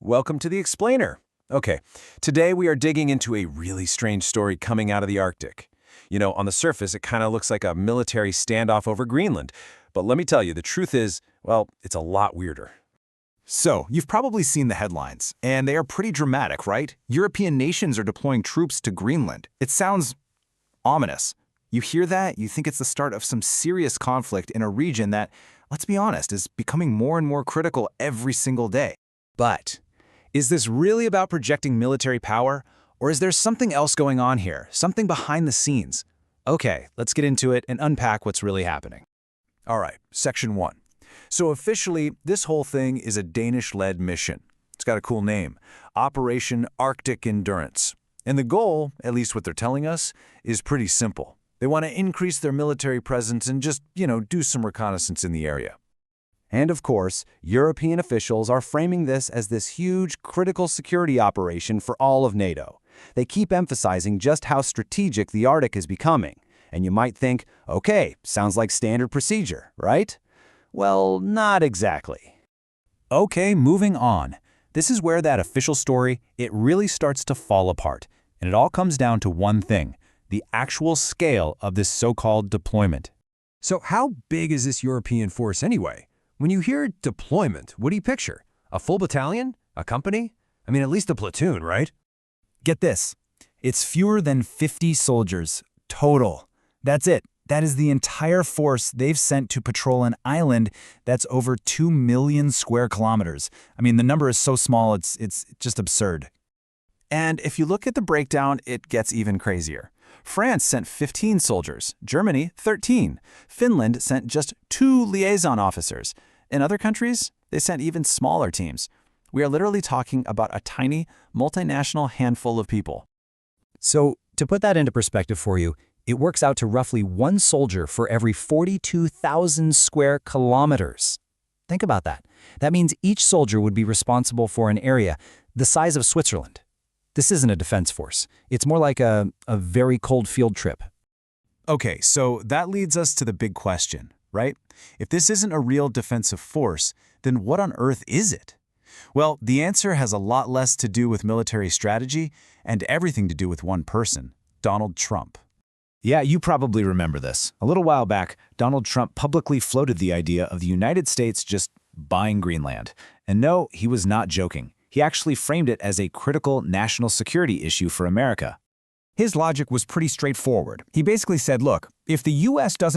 welcome to the Explainer. Okay, today we are digging into a really strange story coming out of the Arctic. You know, on the surface, it kind of looks like a military standoff over Greenland. But let me tell you, the truth is, well, it's a lot weirder. So, you've probably seen the headlines, and they are pretty dramatic, right? European nations are deploying troops to Greenland. It sounds ominous. You hear that, you think it's the start of some serious conflict in a region that, let's be honest, is becoming more and more critical every single day. But is this really about projecting military power, or is there something else going on here, something behind the scenes? Okay, let's get into it and unpack what's really happening. All right, Section 1. So officially, this whole thing is a Danish-led mission. It's got a cool name, Operation Arctic Endurance. And the goal, at least what they're telling us, is pretty simple. They want to increase their military presence and just, do some reconnaissance in the area. And of course, European officials are framing this as this huge, critical security operation for all of NATO. They keep emphasizing just how strategic the Arctic is becoming. And you might think, okay, sounds like standard procedure, right? Well, not exactly. Okay, moving on. This is where that official story, it really starts to fall apart. And it all comes down to one thing, the actual scale of this so-called deployment. So how big is this European force anyway? When you hear deployment, what do you picture? A full battalion? A company? I mean, at least a platoon, right? Get this. It's fewer than 50 soldiers, total. That's it. That is the entire force they've sent to patrol an island that's over 2 million square kilometers. I mean, the number is so small, it's just absurd. And if you look at the breakdown, it gets even crazier. France sent 15 soldiers, Germany 13. Finland sent just 2 liaison officers. In other countries, they sent even smaller teams. We are literally talking about a tiny, multinational handful of people. So, to put that into perspective for you, it works out to roughly 1 soldier for every 42,000 square kilometers. Think about that. That means each soldier would be responsible for an area the size of Switzerland. This isn't a defense force. It's more like a very cold field trip. Okay, so that leads us to the big question, right? If this isn't a real defensive force, then what on earth is it? Well, the answer has a lot less to do with military strategy and everything to do with one person, Donald Trump. Yeah, you probably remember this. A little while back, Donald Trump publicly floated the idea of the United States just buying Greenland. And no, he was not joking. He actually framed it as a critical national security issue for America. His logic was pretty straightforward. He basically said, look, if the U.S. doesn't